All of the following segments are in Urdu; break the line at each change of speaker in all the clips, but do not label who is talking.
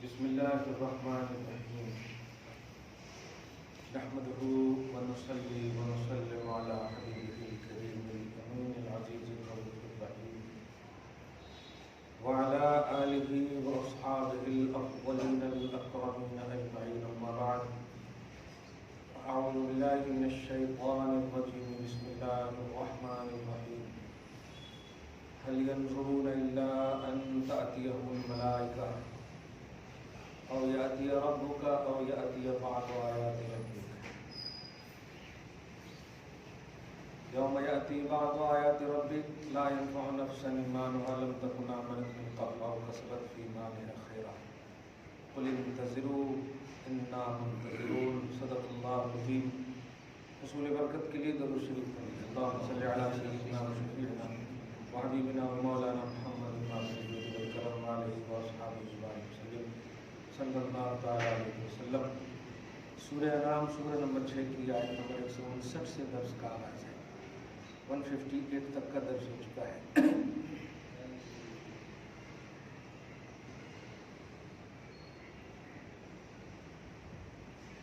بسم الله الرحمن الرحيم نحمده ونصلي ونسلم على حبيبه الكريم الأمين العزيز الرؤوف الرحيم وعلى آله وأصحابه الأفضلين الأكرمين أجمعين أما بعد أعوذ بالله من الشيطان الرجيم بسم الله الرحمن الرحيم هل ينظرون إلا أن تأتيهم الملائكة أو يأتي ربك أو يأتي بعض آيات ربك يوم يأتي بعض آيات ربك لا ينفع نفسا إيمانها لم تكن آمنت من قبل أو كسبت في إيمانها خيرا قل انتظروا إنا منتظرون صدق الله العظيم. حصول برکت کے لیے درود شریف پڑھیے. اللهم صل على سيدنا وشفيعنا وحبيبنا ومولانا محمد الناصر والكرم عليه وأصحابه أجمعين وسلم صلی اللہ تعالیٰ علیہ وسلم. سورہ انعام سورہ نمبر 6 کی آیت نمبر 159 سے درس کا آغاز ہے. 158 تک کا درس ہو چکا ہے.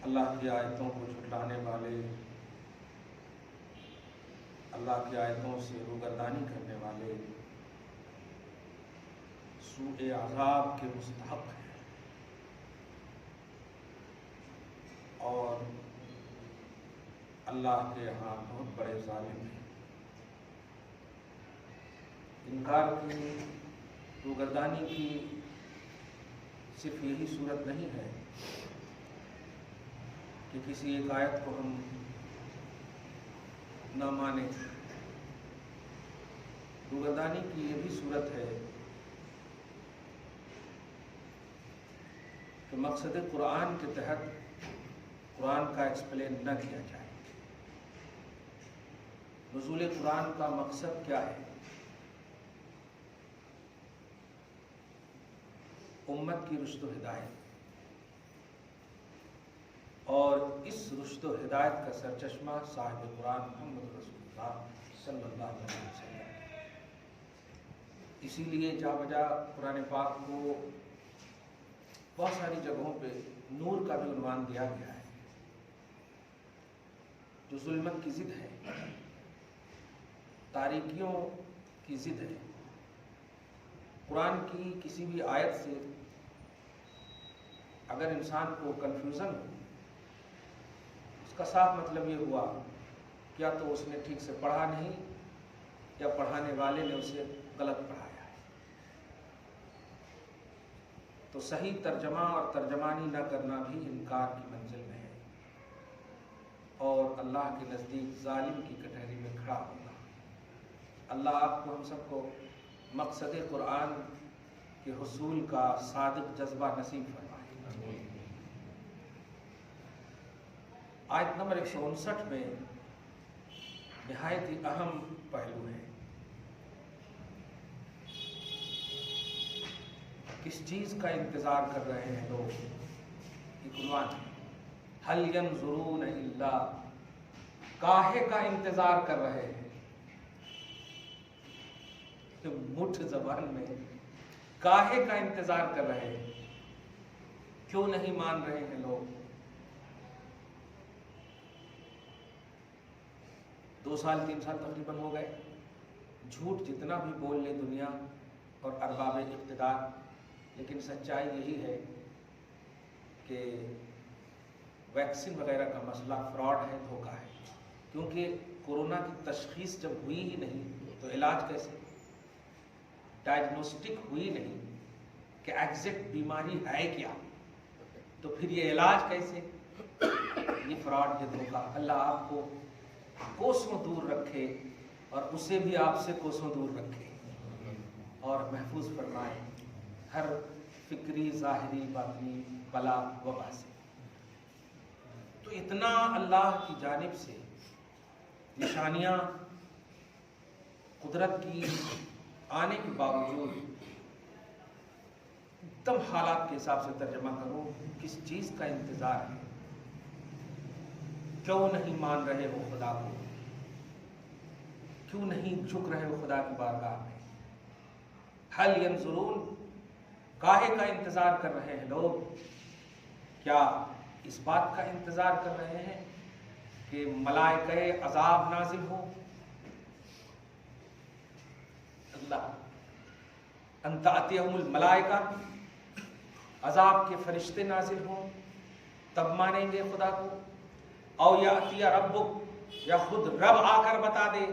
اللہ کی آیتوں کو جھٹلانے والے، اللہ کی آیتوں سے روگردانی کرنے والے سوء عذاب کے مستحق ہیں اور اللہ کے یہاں بہت بڑے ظالم ہیں. انکار کی، روگردانی کی صرف یہی صورت نہیں ہے کہ کسی ایک آیت کو ہم نہ مانیں. روگردانی کی یہ بھی صورت ہے کہ مقصد قرآن کے تحت قرآن کا ایکسپلین نہ کیا جائے. نزول قرآن کا مقصد کیا ہے؟ امت کی رشد و ہدایت، اور اس رشد و ہدایت کا سرچشمہ صاحب قرآن محمد رسول اللہ صلی اللہ علیہ وسلم. اسی لیے جا بجا قرآن پاک کو بہت ساری جگہوں پہ نور کا بھی عنوان دیا گیا ہے، جو ظلمت کی ضد ہے، تاریکیوں کی ضد ہے. قرآن کی کسی بھی آیت سے اگر انسان کو کنفیوژن ہو، اس کا صاف مطلب یہ ہوا یا تو اس نے ٹھیک سے پڑھا نہیں یا پڑھانے والے نے اسے غلط پڑھایا ہے. تو صحیح ترجمہ اور ترجمانی نہ کرنا بھی انکار کی منزل میں ہے اور اللہ کے نزدیک ظالم کی کٹہری میں کھڑا ہوگا. اللہ آپ کو ہم سب کو مقصد قرآن کے حصول کا صادق جذبہ نصیب فرمائے. آیت نمبر 159 میں نہایت ہی اہم پہلو ہے. کس چیز کا انتظار کر رہے ہیں لوگ؟ ایک عنوان ہے، هل ينظرون الا، کاہے کا انتظار کر رہے ہیں. مٹھ زبان میں کاہے کا انتظار کر رہے ہیں. کیوں نہیں مان رہے ہیں لوگ؟ 2 سال 3 سال تقریباً ہو گئے. جھوٹ جتنا بھی بول لے دنیا اور ارباب اقتدار، لیکن سچائی یہی ہے کہ ویکسین وغیرہ کا مسئلہ فراڈ ہے، دھوکہ ہے. کیونکہ کورونا کی تشخیص جب ہوئی ہی نہیں تو علاج کیسے؟ ڈائگنوسٹک ہوئی نہیں کہ ایگزیکٹ بیماری ہے کیا، تو پھر یہ علاج کیسے؟ یہ فراڈ، یہ دھوکہ. اللہ آپ کو کوسوں دور رکھے اور اسے بھی آپ سے کوسوں دور رکھے اور محفوظ فرمائے ہر فکری، ظاہری، باطنی بلا وبا سے. تو اتنا اللہ کی جانب سے نشانیاں قدرت کی آنے کے باوجود تب حالات کے حساب سے ترجمہ کرو. کس چیز کا انتظار ہے؟ کیوں نہیں مان رہے ہو خدا کو؟ کیوں نہیں جھک رہے ہو خدا کی بارگاہ میں؟ هل ينظرون، کاہے کا انتظار کر رہے ہیں لوگ؟ کیا اس بات کا انتظار کر رہے ہیں کہ ملائکہ عذاب نازل ہو؟ اللہ ان تأتیہم الملائکہ، عذاب کے فرشتے نازل ہوں تب مانیں گے خدا کو؟ او یأتی ربک، یا خود رب آ کر بتا دے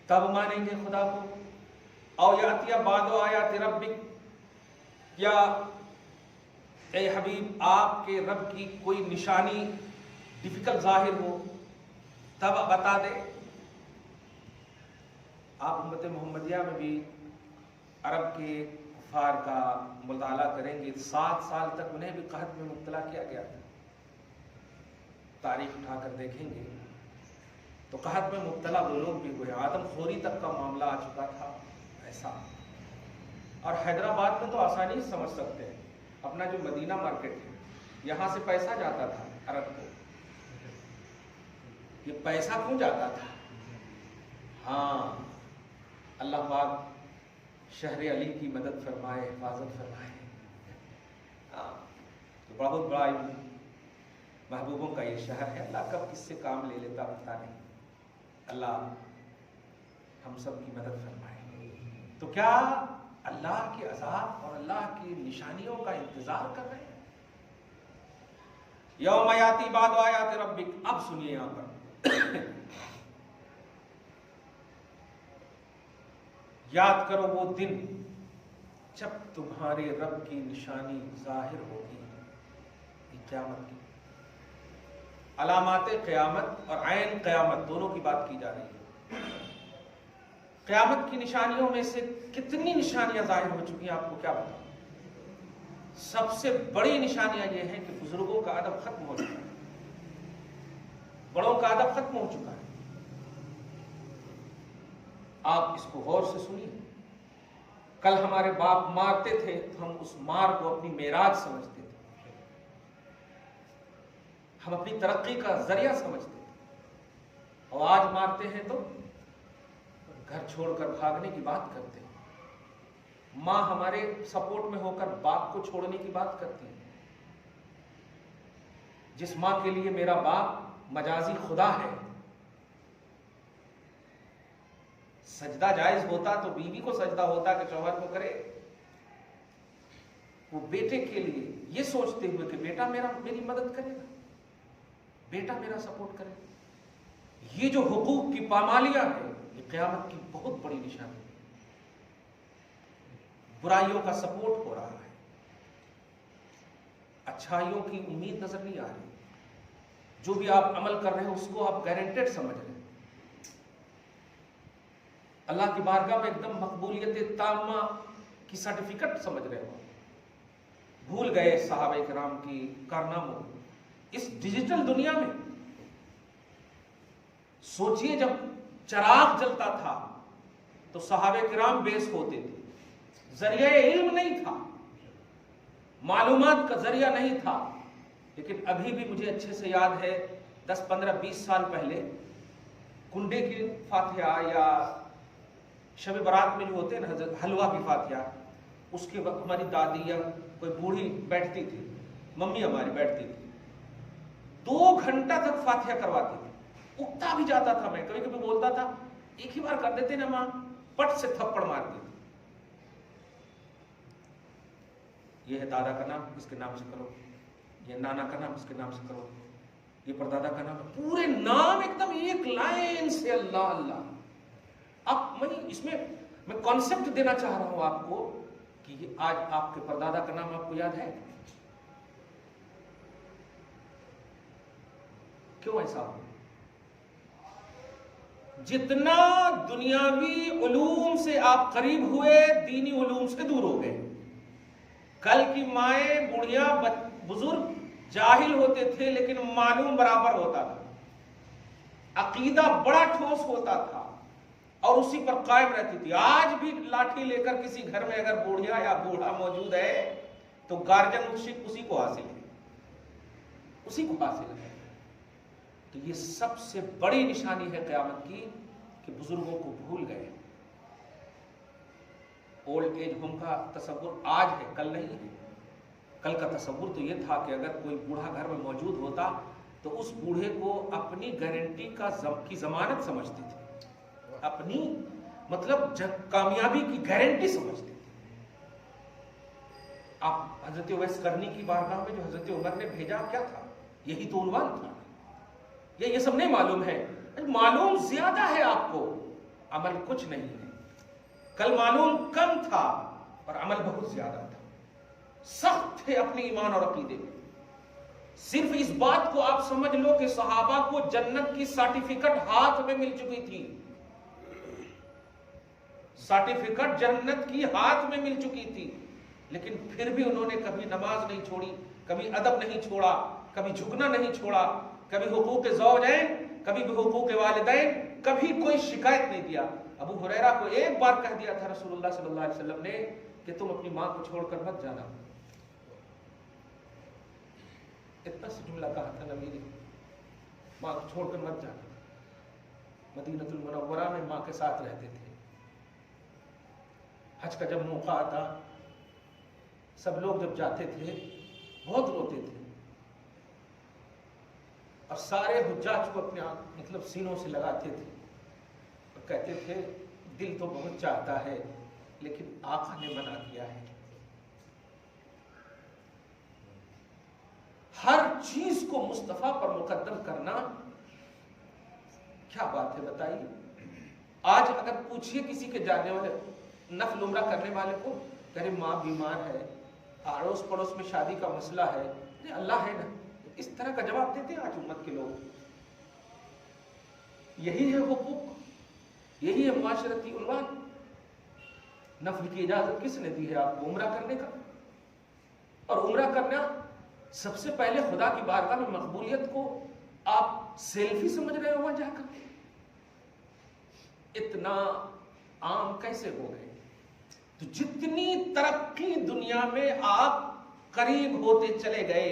تب مانیں گے خدا کو؟ او یأتی بعض آیات ربک، یا اے حبیب آپ کے رب کی کوئی نشانی ڈیفیکلٹ ظاہر ہو تب بتا دے۔ آپ امت محمدیہ میں بھی عرب کے کفار کا مطالعہ کریں گے، 7 سال تک انہیں بھی قحط میں مبتلا کیا گیا تھا۔ تاریخ اٹھا کر دیکھیں گے تو قحط میں مبتلا وہ لوگ بھی ہوئے، آدم خوری تک کا معاملہ آ چکا تھا ایسا۔ اور حیدرآباد میں تو آسانی سے سمجھ سکتے ہیں، اپنا جو مدینہ مارکیٹ ہے، یہاں سے پیسہ جاتا تھا عرب کو۔ یہ پیسہ کیوں جاتا تھا؟ ہاں، اللہ پاک شہر علی کی مدد فرمائے، حفاظت فرمائے۔ تو بہت بڑا محبوبوں کا یہ شہر ہے، اللہ کب کس سے کام لے لیتا پتہ نہیں۔ اللہ ہم سب کی مدد فرمائے۔ تو کیا اللہ کے عذاب اور اللہ کی نشانیوں کا انتظار کر رہے ہیں؟ یوم یاتی بعض آیات ربک، اب سنیے یہاں پر یاد کرو وہ دن جب تمہارے رب کی نشانی ظاہر ہوگی۔ یہ قیامت کی علامات قیامت اور عین قیامت دونوں کی بات کی جا رہی ہے۔ قیامت کی نشانیوں میں سے کتنی نشانیاں ظاہر ہو چکی ہیں آپ کو کیا بتاؤں۔ سب سے بڑی نشانیاں یہ ہیں کہ بزرگوں کا ادب ختم ہو چکا ہے، بڑوں کا ادب ختم ہو چکا ہے۔ آپ اس کو غور سے سنیے۔ کل ہمارے باپ مارتے تھے تو ہم اس مار کو اپنی معراج سمجھتے تھے، ہم اپنی ترقی کا ذریعہ سمجھتے تھے، اور آج مارتے ہیں تو گھر چھوڑ کر بھاگنے کی بات کرتے ہیں۔ ماں ہمارے سپورٹ میں ہو کر باپ کو چھوڑنے کی بات کرتی ہے۔ جس ماں کے لیے میرا باپ مجازی خدا ہے، سجدہ جائز ہوتا تو بیوی کو سجدہ ہوتا کہ شوہر کو کرے، وہ بیٹے کے لیے یہ سوچتے ہوئے کہ بیٹا میری مدد کرے گا، بیٹا میرا سپورٹ کرے گا۔ یہ جو حقوق کی پامالیاں ہیں، یہ قیامت کی بہت بڑی نشانی ہے۔ برائیوں کا سپورٹ ہو رہا ہے، اچھائیوں کی امید نظر نہیں آ رہی۔ جو بھی آپ عمل کر رہے ہیں اس کو آپ گارنٹیڈ سمجھ رہے ہیں، اللہ کی بارگاہ میں ایک دم مقبولیت تامہ کی سرٹیفکیٹ سمجھ رہے ہو۔ بھول گئے صحابہ کرام کی کارناموں اس ڈیجیٹل دنیا میں۔ سوچئے جب چراغ جلتا تھا تو صحابہ کرام بیس ہوتے تھے، ذریعہ علم نہیں تھا، معلومات کا ذریعہ نہیں تھا۔ لیکن ابھی بھی مجھے اچھے سے یاد ہے 10 15 20 سال پہلے کنڈے کی فاتحہ یا شب برات میں جو ہوتے ہیں نا حلوہ کی فاتحہ، اس کے وقت ہماری دادی یا کوئی بوڑھی بیٹھتی تھی، ممی ہماری بیٹھتی تھی، 2 گھنٹہ تک فاتحہ کرواتی تھی۔ اکتا بھی جاتا تھا، میں کبھی کبھی بولتا تھا ایک ہی بار کر دیتے نا ماں، پٹ سے تھپڑ مارتی تھی۔ یہ ہے دادا کا نام، اس کے نام سے کرو، یہ نانا کا نام، اس کے نام سے کرو، یہ پردادا کا نام، پورے نام ایک دم ایک لائن سے اللہ اللہ۔ اب اس میں کانسیپٹ دینا چاہ رہا ہوں آپ کو کہ یہ آج آپ کے پردادا کا نام آپ کو یاد ہے؟ کیوں ایسا ہو؟ جتنا دنیاوی علوم سے آپ قریب ہوئے، دینی علوم سے دور ہو گئے۔ کل کی مائیں بوڑھیاں بزرگ جاہل ہوتے تھے لیکن معلوم برابر ہوتا تھا، عقیدہ بڑا ٹھوس ہوتا تھا اور اسی پر قائم رہتی تھی۔ آج بھی لاٹھی لے کر کسی گھر میں اگر بوڑھیا یا بوڑھا موجود ہے تو گارجن مشرک اسی کو حاصل ہے، اسی کو حاصل ہے۔ تو یہ سب سے بڑی نشانی ہے قیامت کی کہ بزرگوں کو بھول گئے،
اولڈ ایج ہوم کا تصور آج ہے، کل نہیں ہے. کل کا تصور تو یہ تھا کہ اگر کوئی بوڑھا گھر میں موجود ہوتا تو اس بوڑھے کو اپنی گارنٹی کی ضمانت سمجھتے تھے، اپنی مطلب کامیابی کی گارنٹی سمجھتے تھے. آپ حضرت اویس قرنی کی بارگاہ میں جو حضرت عمر نے بھیجا کیا تھا؟ یہی تو عنوان تھا. یہ سب نہیں معلوم ہے. معلوم زیادہ ہے آپ کو، عمل کچھ نہیں ہے. کل معلوم کم تھا اور عمل بہت زیادہ تھا. سخت تھے اپنے ایمان اور عقیدے میں. صرف اس بات کو آپ سمجھ لو کہ صحابہ کو جنت کی سرٹیفکیٹ ہاتھ میں مل چکی تھی. سرٹیفکیٹ جنت کی ہاتھ میں مل چکی تھی، لیکن پھر بھی انہوں نے کبھی نماز نہیں چھوڑی، کبھی ادب نہیں چھوڑا، کبھی جھکنا نہیں چھوڑا، کبھی حقوق زوجین، کبھی حقوق والدین، کبھی کوئی شکایت نہیں دیا. ابو ہریرہ کو ایک بار کہہ دیا تھا رسول اللہ صلی اللہ علیہ وسلم نے کہ تم اپنی ماں کو چھوڑ کر مت جانا. اتنا سا جملہ کہا تھا نبی نے، ماں کو چھوڑ کر مت جانا. مدینہ المنورہ میں ماں کے ساتھ رہتے تھے. حج کا جب موقع آتا سب لوگ جب جاتے تھے بہت روتے تھے اور سارے حجاج کو اپنے مطلب سینوں سے لگاتے تھے اور کہتے تھے دل تو بہت چاہتا ہے لیکن آقا نے منع کیا ہے. ہر چیز کو مصطفیٰ پر مقدم کرنا کیا بات ہے بتائیے. آج اگر پوچھئے کسی کے جانے والے نفل عمرہ کرنے والے کو کہ ماں بیمار ہے، اڑوس پڑوس میں شادی کا مسئلہ ہے، اللہ ہے نا، اس طرح کا جواب دیتے ہیں آج امت کے لوگ. یہی ہے حقوق، یہی ہے معاشرتی عنوان. نفل کی اجازت کس نے دی ہے آپ کو عمرہ کرنے کا؟ اور عمرہ کرنا سب سے پہلے خدا کی بارگاہ میں مقبولیت کو آپ سیلفی سمجھ رہے ہو وہاں جا کر. اتنا عام کیسے ہو گئے؟ تو جتنی ترقی دنیا میں آپ قریب ہوتے چلے گئے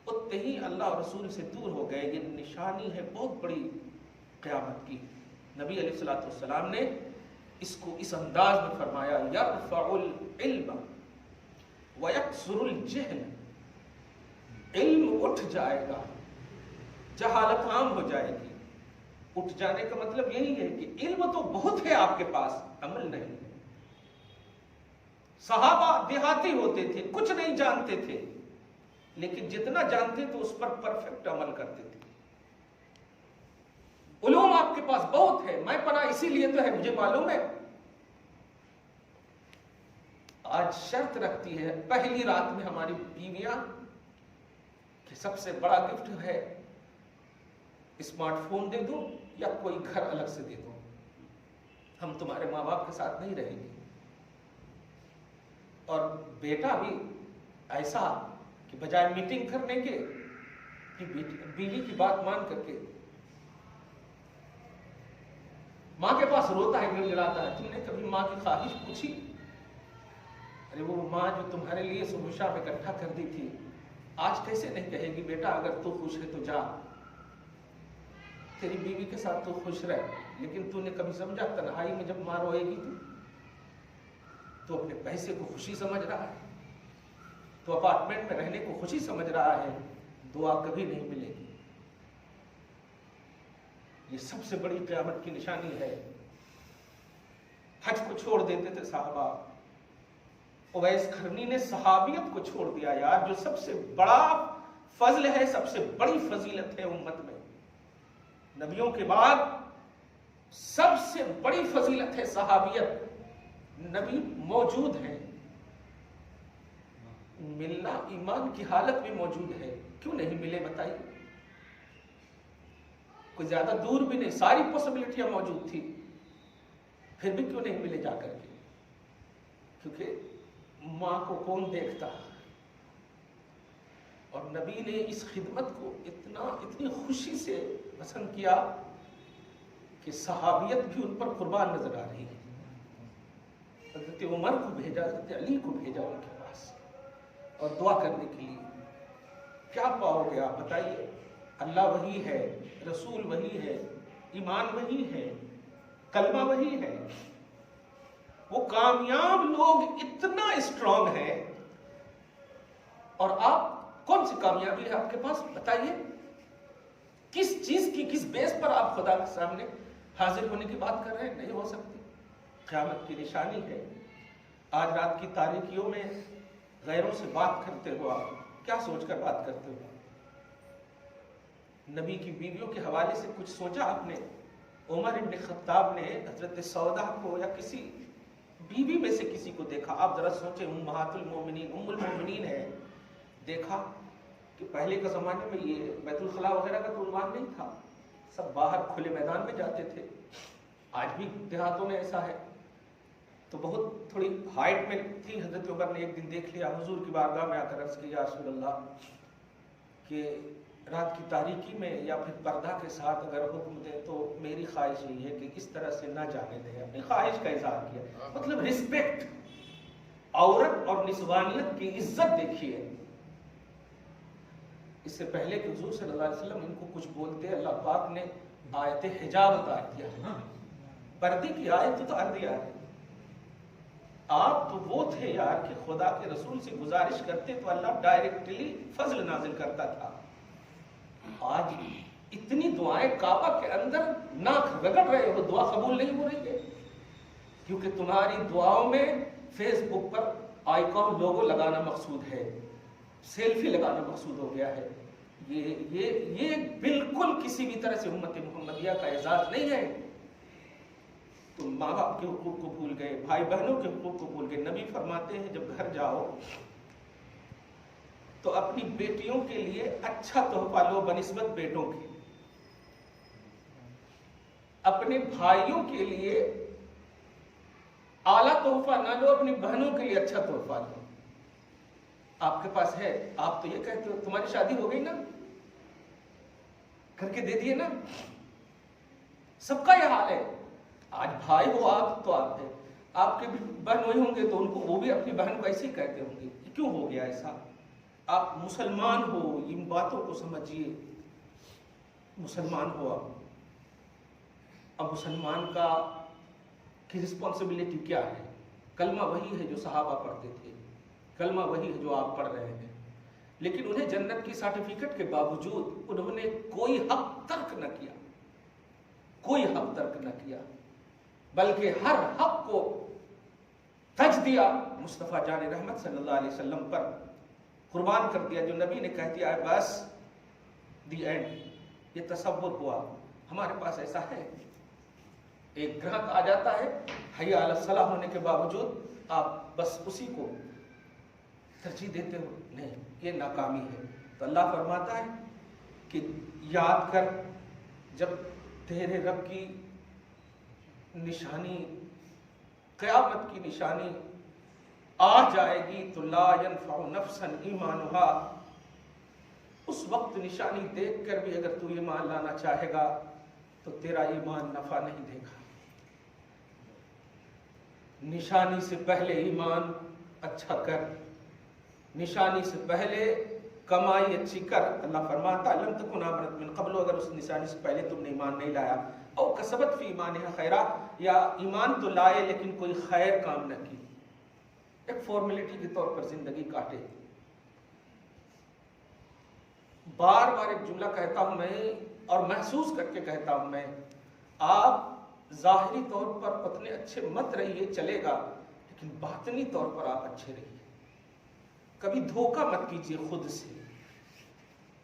اتنے ہی اللہ اور رسول سے دور ہو گئے. یہ نشانی ہے بہت بڑی قیامت کی. نبی علیہ الصلوۃ والسلام نے اس کو اس انداز میں فرمایا، یرفع العلم ویکسر الجہل. علم اٹھ جائے گا، جہالت عام ہو جائے گی. اٹھ جانے کا مطلب یہی ہے کہ علم تو بہت ہے آپ کے پاس، عمل نہیں. صحابہ دیہاتی ہوتے تھے، کچھ نہیں جانتے تھے، لیکن جتنا جانتے تو اس پر پرفیکٹ عمل کرتے تھے. علوم آپ کے پاس بہت ہے، میں پڑھا اسی لیے تو ہے، مجھے معلوم ہے. آج شرط رکھتی ہے پہلی رات میں ہماری بیویاں کہ سب سے بڑا گفٹ ہے اسمارٹ فون دے دو یا کوئی گھر الگ سے دے دو، ہم تمہارے ماں باپ کے ساتھ نہیں رہیں گے. اور بیٹا بھی ایسا کہ بجائے میٹنگ کرنے کے بیوی کی بات مان کر کے ماں کے پاس روتا ہے، گڑگڑاتا ہے. تم نے کبھی ماں کی خواہش پوچھی؟ ارے وہ ماں جو تمہارے لیے صبح شام اکٹھا کر دی تھی آج کیسے نہیں کہے گی بیٹا اگر تو خوش ہے تو جا، تیری بیوی کے ساتھ تو خوش رہ. لیکن تو نے کبھی سمجھا تنہائی میں جب ماں روئے گی تو اپنے پیسے کو خوشی سمجھ رہا ہے، تو اپارٹمنٹ میں رہنے کو خوشی سمجھ رہا ہے، دعا کبھی نہیں ملے گی. یہ سب سے بڑی قیامت کی نشانی ہے. حج کو چھوڑ دیتے تھے صحابہ. اویس قرنی نے صحابیت کو چھوڑ دیا یار، جو سب سے بڑا فضل ہے، سب سے بڑی فضیلت ہے امت میں. نبیوں کے بعد سب سے بڑی فضیلت ہے صحابیت. نبی موجود ہیں، ملنا ایمان کی حالت میں موجود ہے. کیوں نہیں ملے بتائیے؟ کوئی زیادہ دور بھی نہیں، ساری پاسبلٹیاں موجود تھی، پھر بھی کیوں نہیں ملے جا کر کے؟ کیونکہ ماں کو کون دیکھتا. اور نبی نے اس خدمت کو اتنی خوشی سے پسند کیا کہ صحابیت بھی ان پر قربان نظر آ رہی ہے. حضرت عمر کو بھیجا، حضرت علی کو بھیجا ان کے پاس اور دعا کرنے کے لیے. کیا پاؤ گے آپ بتائیے؟ اللہ وہی ہے، رسول وہی ہے، ایمان وہی ہے، کلمہ وہی ہے. وہ کامیاب لوگ اتنا اسٹرانگ ہیں، اور آپ کون سی کامیابی ہے آپ کے پاس؟ بتائیے کس چیز کی، کس بیس پر آپ خدا کے سامنے حاضر ہونے کی بات کر رہے ہیں؟ نہیں ہو سکتی۔ قیامت کی نشانی ہے۔ آج رات کی تاریکیوں میں غیروں سے بات کرتے ہو، آپ کیا سوچ کر بات کرتے ہو؟ نبی کی بیویوں کے حوالے سے کچھ سوچا آپ نے؟ عمر ابن خطاب نے حضرت سودا کو یا کسی بیوی میں سے کسی کو دیکھا، آپ ذرا سوچیں، امہات المومنین، ام المومنین ہے، دیکھا کہ پہلے کے زمانے میں یہ بیت الخلاء وغیرہ کا تو عنوان نہیں تھا، سب باہر کھلے میدان میں جاتے تھے۔ آج بھی دیہاتوں میں ایسا ہے۔ تو بہت تھوڑی ہائٹ میں تھی، حضرت عمر نے ایک دن دیکھ لیا، حضور کی بارگاہ میں آ کر عرض کی، یا رسول اللہ، کہ رات کی تاریکی میں یا پھر پردہ کے ساتھ اگر حکم دیں تو میری خواہش یہی ہے کہ اس طرح سے نہ جانے دیں۔ اپنی خواہش کا اظہار کیا، مطلب رسپیکٹ، عورت اور نسوانیت کی عزت دیکھیے۔ اس سے پہلے کہ حضور صلی اللہ علیہ وسلم ان کو کچھ بولتے، اللہ پاک نے آیت حجاب اتار دیا ہے، پردے کی آیت تو اتار دیا ہے۔ آپ تو وہ تھے یار کہ خدا کے رسول سے گزارش کرتے تو اللہ ڈائریکٹلی فضل نازل کرتا تھا۔ آج اتنی دعائیں کعبہ کے اندر ناک رگڑ رہے ہو، دعا قبول نہیں ہو رہی ہے، کیونکہ تمہاری دعاؤں میں فیس بک پر آئیکن لوگو لگانا مقصود ہے، سیلفی لگانا مقصود ہو گیا ہے۔ یہ بالکل کسی بھی طرح سے امت محمدیہ کا اعزاز نہیں ہے۔ تم ماں باپ کے حقوق کو بھول گئے، بھائی بہنوں کے حقوق کو بھول گئے۔ نبی فرماتے ہیں جب گھر جاؤ تو اپنی بیٹیوں کے لیے اچھا تحفہ لو بنسبت بیٹوں کے، اپنے بھائیوں کے لیے اعلیٰ تحفہ نہ لو، اپنی بہنوں کے لیے اچھا تحفہ لو۔ آپ کے پاس ہے، آپ تو یہ کہتے ہو تمہاری شادی ہو گئی نا، کر کے دے دیے نا۔ سب کا یہ حال ہے۔ آج بھائی ہو آپ تو آپ ہے، آپ کے بھی بہن ہوئے ہوں گے تو ان کو وہ بھی اپنی بہن کو ایسے ہی کہتے ہوں گے۔ کیوں ہو گیا ایسا؟ آپ مسلمان ہو، ان باتوں کو سمجھیے۔ مسلمان ہو آپ، اب مسلمان کی رسپانسبلٹی کیا ہے؟ کلمہ وہی ہے جو صحابہ پڑھتے تھے، کلمہ وہی ہے جو آپ پڑھ رہے ہیں، لیکن انہیں جنت کی سرٹیفکیٹ کے باوجود انہوں نے کوئی حق ترک نہ کیا، کوئی حق ترک نہ کیا، بلکہ ہر حق کو تج دیا، مصطفیٰ جان رحمت صلی اللہ علیہ وسلم پر قربان کر دیا۔ جو نبی نے کہہ دیا ہے بس دی اینڈ، یہ تصور ہوا۔ ہمارے پاس ایسا ہے، ایک گراہک آ جاتا ہے، حی علی الصلاۃ ہونے کے باوجود آپ بس اسی کو ترجیح دیتے ہو، نہیں، یہ ناکامی ہے۔ تو اللہ فرماتا ہے کہ یاد کر جب تیرے رب کی نشانی، قیامت کی نشانی آ جائے گی تو لا ينفع نفسا ایمانہا، اس وقت نشانی دیکھ کر بھی اگر تو ایمان لانا چاہے گا تو تیرا ایمان نفع نہیں دے گا۔ نشانی سے پہلے ایمان اچھا کر، نشانی سے پہلے کمائی اچھی کر۔ اللہ فرماتا لم تکن آمنت من قبل، اگر اس نشانی سے پہلے تم نے ایمان نہیں لایا، او کسبت فی ایمانہا خیرا، یا ایمان تو لائے لیکن کوئی خیر کام نہ کی، ایک فارمیلٹی کے طور پر زندگی کاٹے۔ بار بار ایک جملہ کہتا ہوں میں، اور محسوس کر کے کہتا ہوں میں، آپ ظاہری طور پر اتنے اچھے مت رہیے، چلے گا، لیکن باطنی طور پر آپ اچھے رہیے۔ کبھی دھوکہ مت کیجیے، خود سے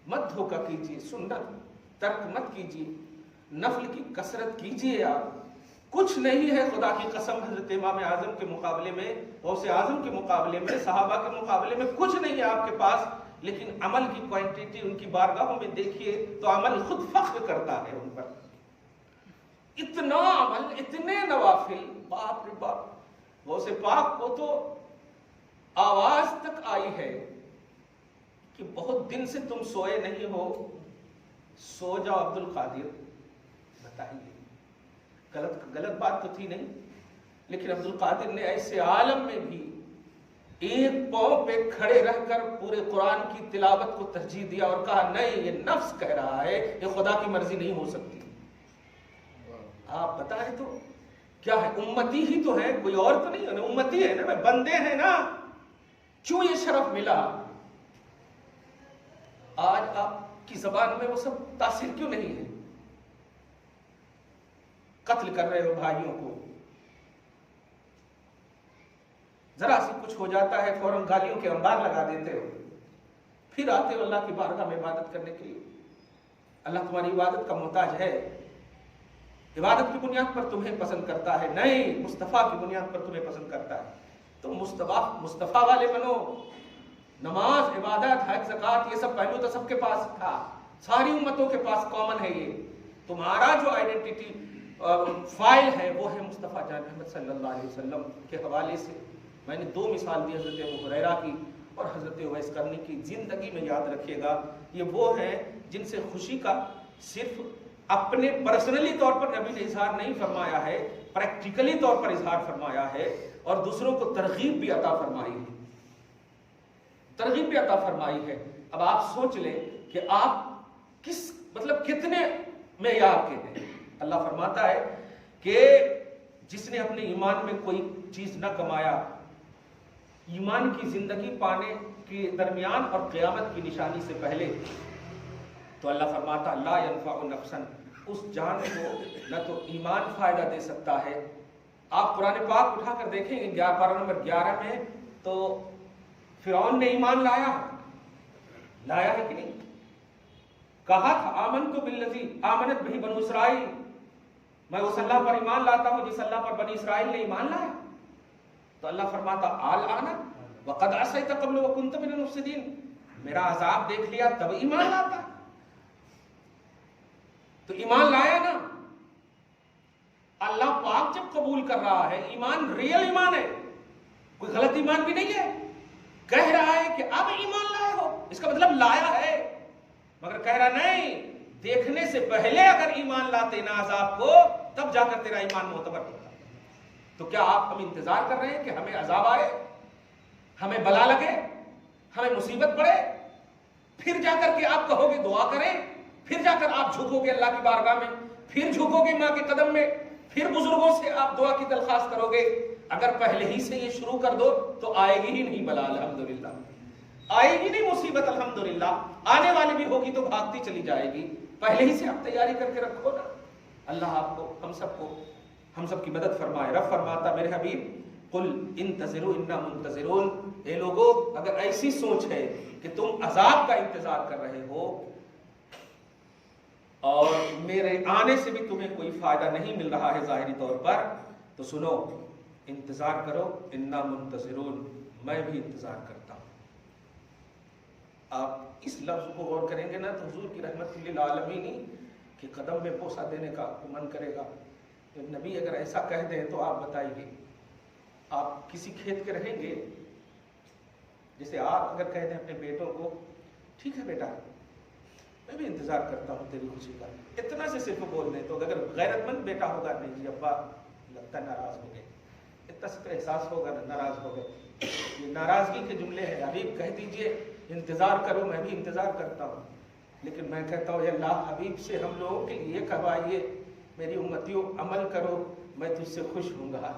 مت دھوکہ کیجیے، سنت ترک مت کیجیے، نفل کی کثرت کیجیے۔ آپ کچھ نہیں ہے، خدا کی قسم، حضرت امام اعظم کے مقابلے میں، غوث اعظم کے مقابلے میں، صحابہ کے مقابلے میں کچھ نہیں ہے آپ کے پاس، لیکن عمل کی کوانٹیٹی ان کی بارگاہوں میں دیکھیے تو عمل خود فخر کرتا ہے ان پر۔ اتنا عمل، اتنے نوافل، باپ رے باپ۔ غوث پاک کو تو آواز تک آئی ہے کہ بہت دن سے تم سوئے نہیں ہو، سو جاؤ عبد القادر۔ بتائیے، غلط بات تو تھی نہیں، لیکن عبد القادر نے ایسے عالم میں بھی ایک پاؤں پہ کھڑے رہ کر پورے قرآن کی تلاوت کو ترجیح دیا اور کہا نہیں، یہ نفس کہہ رہا ہے، یہ خدا کی مرضی نہیں ہو سکتی۔ آپ بتائیں تو کیا ہے؟ امتی ہی تو ہے، کوئی اور تو نہیں ہے نا، امتی ہے نا، بندے ہیں نا، کیوں یہ شرف ملا؟ آج آپ کی زبان میں وہ سب تاثر کیوں نہیں ہے؟ قتل کر رہے ہو بھائیوں کو، ذرا سی کچھ ہو جاتا ہے فوراً گالیوں کے انبار لگا دیتے ہو، پھر آتے ہو اللہ کی بارگاہ میں عبادت کرنے کے لیے۔ اللہ تمہاری عبادت کا محتاج ہے؟ عبادت کی بنیاد پر تمہیں پسند کرتا ہے؟ نہیں، مصطفیٰ کی بنیاد پر تمہیں پسند کرتا ہے۔ تم مصطفیٰ والے بنو۔ نماز، عبادت، حج، زکوٰۃ، یہ سب پہلو تو سب کے پاس تھا، ساری امتوں کے پاس کامن ہے۔ یہ تمہارا جو آئیڈینٹی فائل ہے وہ ہے مصطفیٰ جان محمد صلی اللہ علیہ وسلم کے حوالے سے۔ میں نے 2 مثال دی، حضرت ابو ہریرہ کی اور حضرت اویس قرنی کی۔ زندگی میں یاد رکھیے گا، یہ وہ ہیں جن سے خوشی کا صرف اپنے پرسنلی طور پر نبی نے اظہار نہیں فرمایا ہے، پریکٹیکلی طور پر اظہار فرمایا ہے، اور دوسروں کو ترغیب بھی عطا فرمائی ہے، ترغیب بھی عطا فرمائی ہے۔ اب آپ سوچ لیں کہ آپ کتنے معیار کے ہیں۔ اللہ فرماتا ہے کہ جس نے اپنے ایمان میں کوئی چیز نہ کمایا، ایمان کی زندگی پانے کے درمیان اور قیامت کی نشانی سے پہلے، تو اللہ فرماتا لا ينفع نفسا، اس جان کو نہ تو ایمان فائدہ دے سکتا ہے۔ آپ قرآن پاک اٹھا کر دیکھیں گے 11 نمبر 11 میں، تو فرعون نے ایمان لایا ہے کہ نہیں؟ کہا تھا آمنت بالذی آمنت بہ بنو اسرائیل، میں اس اللہ پر ایمان لاتا ہوں جس اللہ پر بنی اسرائیل نے ایمان لایا۔ تو اللہ فرماتا الآن وقد عصیت قبل وکنت من المفسدین، میرا عذاب دیکھ لیا تب ایمان لاتا۔ تو ایمان لایا نا، اللہ پاک جب قبول کر رہا ہے، ایمان ریئل ایمان ہے، کوئی غلط ایمان بھی نہیں ہے، کہہ رہا ہے کہ اب ایمان لائے ہو، اس کا مطلب لایا ہے، مگر کہہ رہا نہیں، دیکھنے سے پہلے اگر ایمان لاتے نا عذاب کو، تب جا کر تیرا ایمان معتبر ہوتا۔ تو کیا آپ ہم انتظار کر رہے ہیں کہ ہمیں عذاب آئے، ہمیں بلا لگے، ہمیں مصیبت پڑے، پھر جا کر کے آپ کہو گے دعا کریں، پھر جا کر آپ جھکو گے اللہ کی بارگاہ میں، پھر جھکو گے ماں کے قدم میں، پھر بزرگوں سے آپ دعا کی درخواست کرو گے؟ اگر پہلے ہی سے یہ شروع کر دو تو آئے گی ہی نہیں بلا، الحمدللہ آئے گی نہیں مصیبت، الحمدللہ آنے والی بھی ہوگی تو بھاگتی چلی جائے گی۔ پہلے ہی سے آپ تیاری کر کے رکھو نا۔ اللہ آپ کو ہم سب کی مدد فرمائے۔ رب فرماتا میرے حبیب قل انتظروا انا منتظرون، اے لوگو اگر ایسی سوچ ہے کہ تم عذاب کا انتظار کر رہے ہو اور میرے آنے سے بھی تمہیں کوئی فائدہ نہیں مل رہا ہے ظاہری طور پر، تو سنو، انتظار کرو، انا منتظرون، میں بھی انتظار کرتا ہوں۔ آپ اس لفظ کو غور کریں گے نا تو حضور کی رحمت للعالمین کہ قدم میں بوسہ دینے کا من کرے گا۔ جب نبی اگر ایسا کہہ دیں تو آپ بتائیے، آپ کسی کھیت کے رہیں گے، جیسے آپ اگر کہہ دیں اپنے بیٹوں کو ٹھیک ہے بیٹا میں بھی انتظار کرتا ہوں تیری خوشی کا، اتنا سے صرف بول دیں، تو اگر غیرت مند بیٹا ہوگا نہیں جی ابا لگتا ہے ناراض ہو گئے، اتنا سے احساس ہوگا ناراض ہو گئے، یہ ناراضگی کے جملے ہیں۔ حبیب کہہ دیجئے انتظار کرو، میں بھی انتظار کرتا ہوں، لیکن میں کہتا ہوں اللہ حبیب سے ہم لوگوں کے لیے کہوائیے میری امتیوں عمل کرو میں تجھ سے خوش ہوں گا،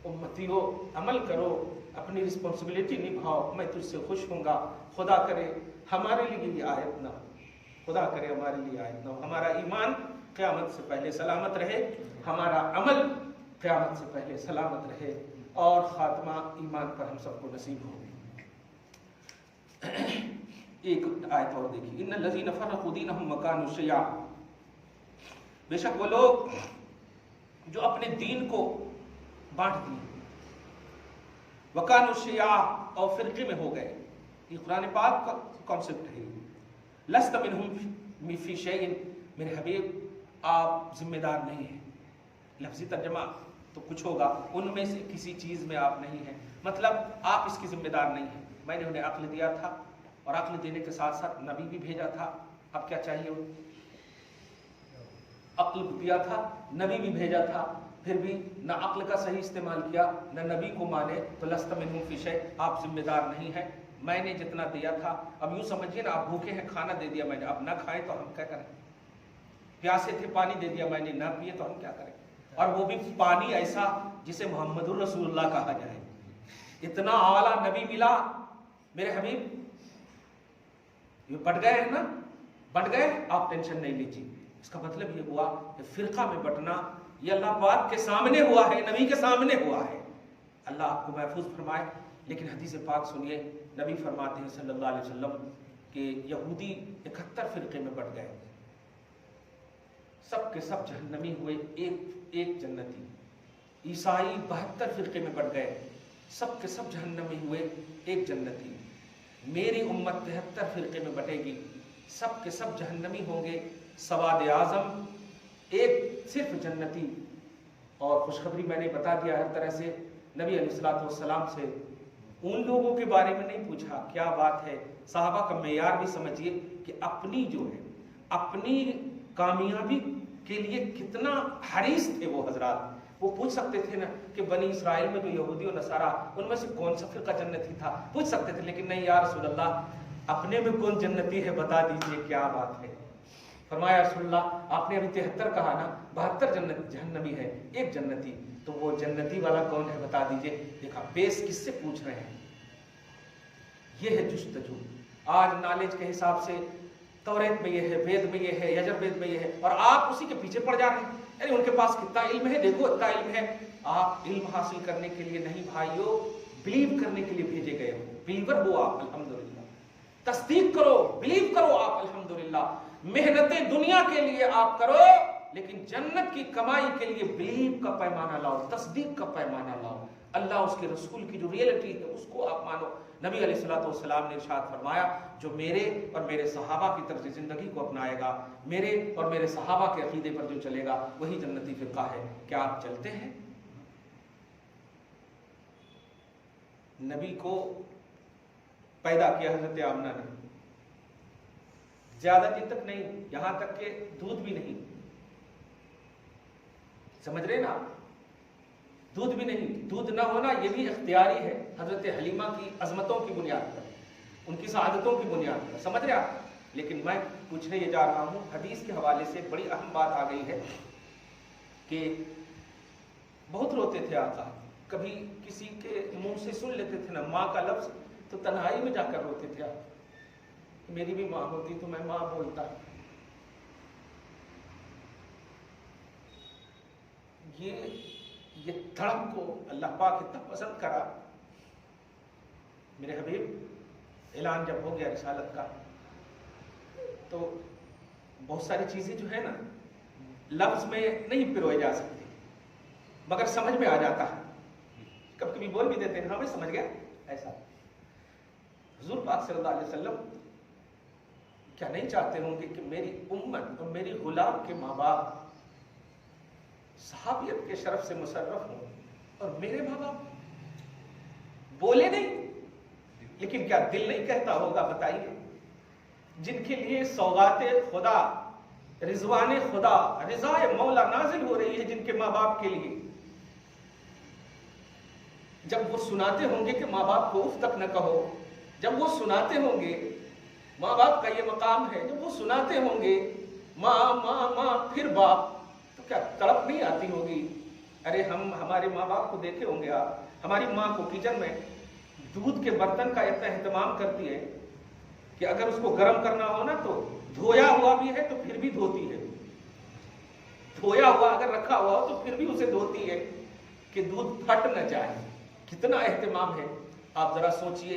امتیوں عمل کرو، اپنی رسپانسبلٹی نبھاؤ، میں تجھ سے خوش ہوں گا۔ خدا کرے ہمارے لیے یہ آیت نہ ہو، خدا کرے ہمارے لیے آیت نہ ہو، ہمارا ایمان قیامت سے پہلے سلامت رہے، ہمارا عمل قیامت سے پہلے سلامت رہے، اور خاتمہ ایمان پر ہم سب کو نصیب ہو۔ ایک آیت اور دیکھیے، ان الذین فرقوا دینہم وکانوا شیعا، بے شک وہ لوگ جو اپنے دین کو بانٹ دیے، وکانوا شیعا، اور فرقے میں ہو گئے، یہ قرآن پاک کا کانسیپٹ ہے۔ لست منہم فی شیء، میرے حبیب آپ ذمہ دار نہیں ہیں، لفظی ترجمہ تو کچھ ہوگا، ان میں سے کسی چیز میں آپ نہیں ہیں، مطلب آپ اس کی ذمہ دار نہیں ہیں۔ میں نے انہیں عقل دیا تھا اور عقل دینے کے ساتھ ساتھ نبی بھی بھیجا تھا، اب کیا چاہیے؟ عقل دیا تھا، نبی بھی بھیجا تھا، پھر بھی نہ عقل کا صحیح استعمال کیا نہ نبی کو مانے، تو لست منہم فی شیء، آپ ذمہ دار نہیں ہیں، میں نے جتنا دیا تھا۔ اب یوں سمجھیے نا، آپ بھوکے ہیں، کھانا دے دیا میں نے، اب نہ کھائیں تو ہم کیا کریں؟ پیاسے تھے، پانی دے دیا میں نے، نہ پیے تو ہم کیا کریں؟ اور وہ بھی پانی ایسا جسے محمد الرسول اللہ کہا جائے. اتنا اعلیٰ نبی ملا میرے حبیب. یہ بٹ گئے ہیں نا, بٹ گئے, آپ ٹینشن نہیں لیجیے. اس کا مطلب یہ ہوا کہ فرقہ میں بٹنا یہ اللہ پاک کے سامنے ہوا ہے, نبی کے سامنے ہوا ہے. اللہ آپ کو محفوظ فرمائے. لیکن حدیث پاک سنیے, نبی فرماتے ہیں صلی اللہ علیہ وسلم کہ یہودی 71 فرقے میں بٹ گئے, سب کے سب جہنمی ہوئے, ایک جنتی. عیسائی 72 فرقے میں بٹ گئے, سب کے سب جہنمی ہوئے, ایک جنتی. میری امت 73 فرقے میں بٹے گی, سب کے سب جہنمی ہوں گے, سواد اعظم ایک صرف جنتی. اور خوشخبری میں نے بتا دیا ہر طرح سے. نبی علیہ الصلوۃ والسلام سے ان لوگوں کے بارے میں نہیں پوچھا. کیا بات ہے, صحابہ کا معیار بھی سمجھیے کہ اپنی جو ہے اپنی کامیابی کے لیے کتنا حریص تھے وہ حضرات. وہ پوچھ سکتے تھے نا کہ بنی اسرائیل میں جو یہودی و نصارہ ان میں سے کون سا فرقہ جنتی تھا, پوچھ سکتے تھے. لیکن نہیں, یا رسول اللہ اپنے میں کون جنتی ہے بتا دیجئے, کیا بات ہے. فرمایا رسول اللہ آپ نے ابھی 73 کہا نا, 72 جہنمی ہے, ایک جنتی. تو وہ جنتی والا کون ہے بتا دیجئے. دیکھا بیس کس سے پوچھ رہے ہیں, یہ ہے جستجو. آج نالج کے حساب سے توریت میں یہ ہے, وید میں یہ ہے, یجر وید میں یہ ہے, اور آپ اسی کے پیچھے پڑ جا رہے ہیں. یعنی ان کے پاس کتنا علم ہے, دیکھو اتنا علم ہے. آپ علم حاصل کرنے کے لیے نہیں بھائیو, بلیو کرنے کے لیے بھیجے گئے ہو. بلیور ہو آپ, الحمدللہ. تصدیق کرو, بلیو کرو آپ, الحمدللہ. محنتیں دنیا کے لیے آپ کرو, لیکن جنت کی کمائی کے لیے بلیو کا پیمانہ لاؤ, تصدیق کا پیمانہ لاؤ. اللہ اس کے رسول کی جو ریئلٹی ہے اس کو آپ مانو. نبی علیہ الصلوۃ والسلام نے ارشاد فرمایا جو میرے اور میرے صحابہ کی طرز زندگی کو اپنائے گا, میرے اور میرے صحابہ کے عقیدے پر جو چلے گا وہی جنتی فرقہ ہے. کیا آپ چلتے ہیں؟ نبی کو پیدا کیا حضرت آمنہ نے, زیادہ دن تک نہیں, یہاں تک کہ دودھ بھی نہیں, سمجھ رہے نا, دودھ بھی نہیں. دودھ نہ ہونا یہ بھی اختیاری ہے حضرت حلیمہ کی عظمتوں کی بنیاد پر, ان کی سعادتوں کی بنیاد پر, سمجھ رہے آپ. لیکن میں پوچھنے یہ جا رہا ہوں, حدیث کے حوالے سے بڑی اہم بات آ گئی ہے کہ بہت روتے تھے آقا. کبھی کسی کے منہ سے سن لیتے تھے نا ماں کا لفظ تو تنہائی میں جا کر روتے تھے آپ. میری بھی ماں ہوتی تو میں ماں بولتا. یہ دھڑک کو اللہ پاک اتنا پسند کرا. میرے حبیب اعلان جب ہو گیا رسالت کا تو بہت ساری چیزیں جو ہے نا لفظ میں نہیں پروئے جا سکتی, مگر سمجھ میں آ جاتا ہے. کبھی کبھی بول بھی دیتے ہیں ہاں میں سمجھ گیا ایسا. حضور پاک صلی اللہ علیہ وسلم کیا نہیں چاہتے ہوں گے کہ میری امت اور میری غلام کے ماں باپ صحابیت کے شرف سے مشرف ہوں, اور میرے ماں باپ بولے نہیں لیکن کیا دل نہیں کہتا ہوگا بتائیے. جن کے لیے سوغات خدا, رضوان خدا, رضا مولا نازل ہو رہی ہے جن کے ماں باپ کے لیے, جب وہ سناتے ہوں گے کہ ماں باپ کو اف تک نہ کہو, جب وہ سناتے ہوں گے ماں باپ کا یہ مقام ہے, جب وہ سناتے ہوں گے ماں ماں ماں پھر باپ, تو کیا تڑپ نہیں آتی ہوگی. ارے ہم ہمارے ماں باپ کو دیکھے ہوں گے آپ, ہماری ماں کو کچن میں دودھ کے برتن کا اتنا اہتمام کرتی ہے کہ اگر اس کو گرم کرنا ہو نا تو دھویا ہوا بھی ہے تو پھر بھی دھوتی ہے, دھویا ہوا اگر رکھا ہوا ہو تو پھر بھی اسے دھوتی ہے کہ دودھ پھٹ نہ جائے. کتنا اہتمام ہے. آپ ذرا سوچئے,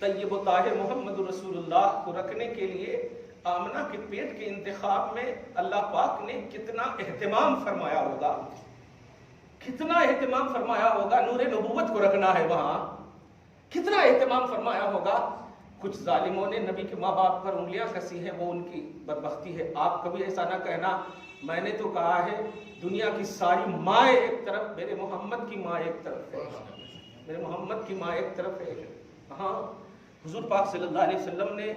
طیب و طاہر محمد رسول اللہ کو رکھنے کے لیے آمنہ کے پیٹ کے انتخاب میں اللہ پاک نے کتنا اہتمام فرمایا ہوگا, کتنا اہتمام فرمایا ہوگا. نور نبوت کو رکھنا ہے وہاں, کتنا اہتمام فرمایا ہوگا. کچھ ظالموں نے نبی کے ماں باپ پر انگلیاں کسی ہیں, وہ ان کی بدبختی ہے. آپ کبھی ایسا نہ کہنا میں نے تو کہا ہے دنیا کی ساری ماں ایک طرف, میرے محمد کی ماں ایک طرف ہے, میرے محمد کی ماں ایک طرف ہے. ہاں حضور پاک صلی اللہ علیہ وسلم نے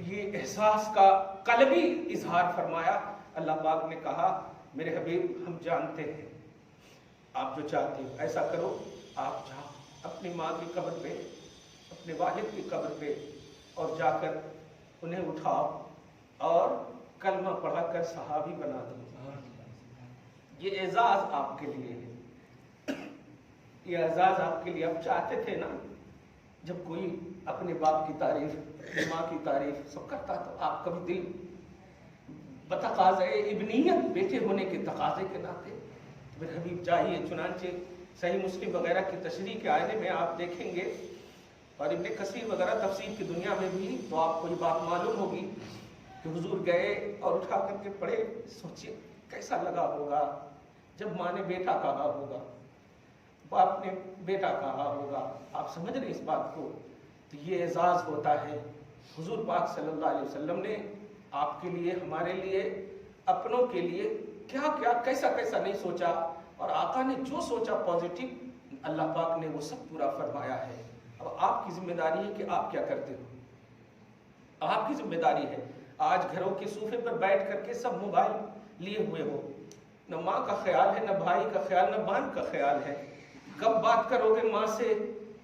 یہ احساس کا قلبی اظہار فرمایا. اللہ پاک نے کہا میرے حبیب ہم جانتے ہیں آپ جو چاہتے ہیں ایسا کرو, آپ جاؤ اپنی ماں کی قبر پہ, اپنے والد کی قبر پہ, اور جا کر انہیں اٹھاؤ اور کلمہ پڑھا کر صحابی بنا دو. یہ اعزاز آپ کے لیے ہے، یہ اعزاز آپ کے لیے آپ چاہتے تھے نا، جب کوئی اپنے باپ کی تعریف، اپنی ماں کی تعریف سب کرتا تو آپ کا بھی دل بتقاضۂ ابنیت، بیٹے ہونے کے تقاضے کے ناطے میرے حبیب چاہیے۔ چنانچہ صحیح مسلم وغیرہ کی تشریح کے آئینے میں آپ دیکھیں گے، اور ابن کثیر وغیرہ تفسیر کی دنیا میں بھی، تو آپ کو یہ بات معلوم ہوگی کہ حضور گئے اور اٹھا کر کے پڑھے۔ سوچئے کیسا لگا ہوگا جب ماں نے بیٹا کہا ہوگا، باپ نے بیٹا کہا ہوگا۔ آپ سمجھ رہے اس بات کو؟ تو یہ اعزاز ہوتا ہے۔ حضور پاک صلی اللہ علیہ وسلم نے آپ کے لیے، ہمارے لیے، اپنوں کے لیے کیا کیا، کیسا کیسا نہیں سوچا، اور آقا نے جو سوچا پازیٹو، اللہ پاک نے وہ سب پورا فرمایا ہے۔ اب آپ کی ذمہ داری ہے کہ آپ کیا کرتے ہو۔ آپ کی ذمہ داری ہے۔ آج گھروں کے صوفے پر بیٹھ کر کے سب موبائل لیے ہوئے ہو، نہ ماں کا خیال ہے، نہ بھائی کا خیال، نہ بہن کا خیال ہے۔ کب بات کرو گے ماں سے،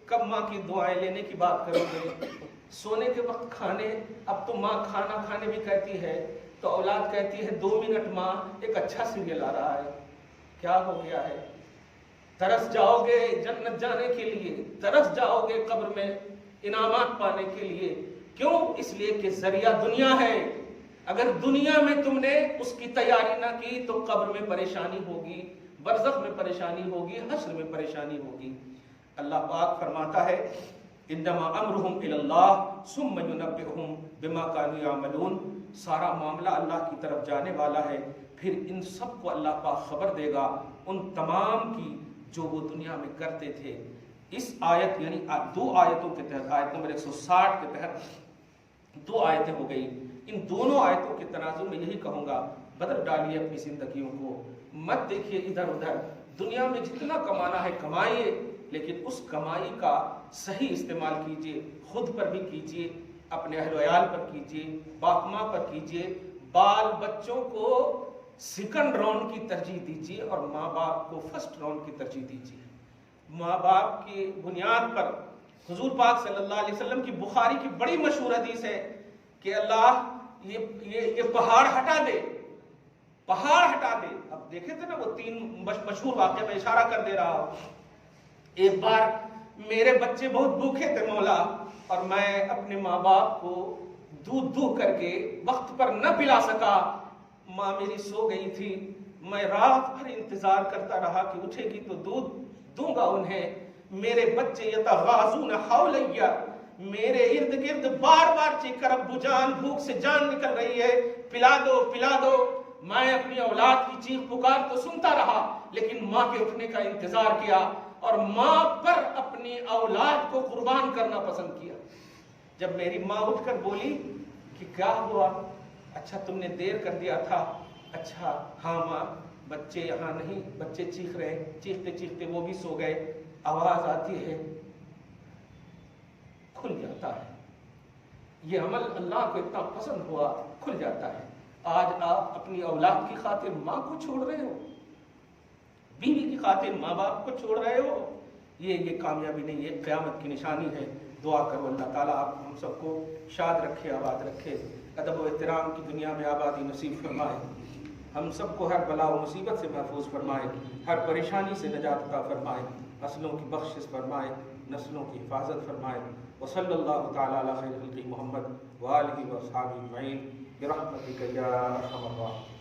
کب ماں کی دعائیں لینے کی بات کرو گے؟ سونے کے وقت کھانے، اب تو ماں کھانا کھانے بھی کہتی ہے، تو اولاد کہتی ہے 2 منٹ ماں، ایک اچھا سیریل آ رہا ہے۔ کیا ہو گیا ہے؟ ترس جاؤ گے جنت جانے کے لیے، ترس جاؤ گے قبر میں انعامات پانے کے لیے۔ کیوں؟ اس لیے کہ ذریعہ دنیا ہے۔ اگر دنیا میں تم نے اس کی تیاری نہ کی تو قبر میں پریشانی ہوگی، برزخ میں پریشانی ہوگی، حشر میں پریشانی ہوگی۔ اللہ پاک فرماتا ہے انما امرهم الی اللہ ثم ینبئهم بما كانوا یعملون۔ سارا معاملہ اللہ کی طرف جانے والا ہے، پھر ان سب کو اللہ پاک خبر دے گا، ان تمام کی جو وہ دنیا میں کرتے تھے۔ اس آیت یعنی 2 آیتوں کے تحت، آیت نمبر 160 کے تحت 2 آیتیں ہو گئی۔ ان دونوں آیتوں کے تناظر میں یہی کہوں گا، بدل ڈالیے اپنی زندگیوں کو، مت دیکھیے ادھر ادھر۔ دنیا میں جتنا کمانا ہے کمائیے، لیکن اس کمائی کا صحیح استعمال کیجیے، خود پر بھی کیجیے، اپنے اہل و عیال پر کیجیے، باپ ماں پر کیجیے، بال بچوں کو سیکنڈ راؤنڈ کی ترجیح دیجیے اور ماں باپ کو فرسٹ راؤنڈ کی ترجیح دیجیے۔ ماں باپ کی بنیاد پر حضور پاک صلی اللہ علیہ وسلم کی بخاری کی بڑی مشہور حدیث ہے کہ اللہ یہ پہاڑ ہٹا دے، پہاڑ ہٹا دے۔ اب دیکھے تھے نا وہ 3 مشہور واقعہ میں اشارہ کر دے رہا ہوں۔ ایک بار میرے بچے بہت بھوکے تھے مولا، اور میں اپنے ماں باپ کو دودھ دو کر کے وقت پر نہ پلا سکا۔ ماں میری سو گئی تھی، میں رات بھر انتظار کرتا رہا کہ اٹھے گی تو دودھ دوں گا انہیں۔ میرے بچے یتغازون حولیہ، میرے ارد گرد بار بار چیخ کر ابو جان بھوک سے جان نکل رہی ہے، پلا دو پلا دو۔ میں اپنی اولاد کی چیخ پکار تو سنتا رہا، لیکن ماں کے اٹھنے کا انتظار کیا، اور ماں پر اپنی اولاد کو قربان کرنا پسند کیا۔ جب میری ماں اٹھ کر بولی کہ کیا ہوا؟ اچھا تم نے دیر کر دیا تھا۔ اچھا ہاں ماں، بچے یہاں نہیں، بچے چیخ رہے، چیختے چیختے وہ بھی سو گئے، آواز آتی ہے، کھل جاتا ہے۔ یہ عمل اللہ کو اتنا پسند ہوا، کھل جاتا ہے۔ آج آپ اپنی اولاد کی خاطر ماں کو چھوڑ رہے ہو، بیوی کی خاطر ماں باپ کو چھوڑ رہے ہو، یہ کامیابی نہیں، یہ قیامت کی نشانی ہے۔ دعا کرو اللہ تعالیٰ آپ ہم سب کو شاد رکھے، آباد رکھے، ادب و احترام کی دنیا میں آبادی نصیب فرمائے، ہم سب کو ہر بلا و مصیبت سے محفوظ فرمائے، ہر پریشانی سے نجات عطا فرمائے، نسلوں کی بخشش فرمائے، نسلوں کی حفاظت فرمائے۔ وصلی اللہ تعالیٰ علی خیر خلق محمد وآلہ وصحبہ اجمعین برحمتک یا ارحم الراحمین۔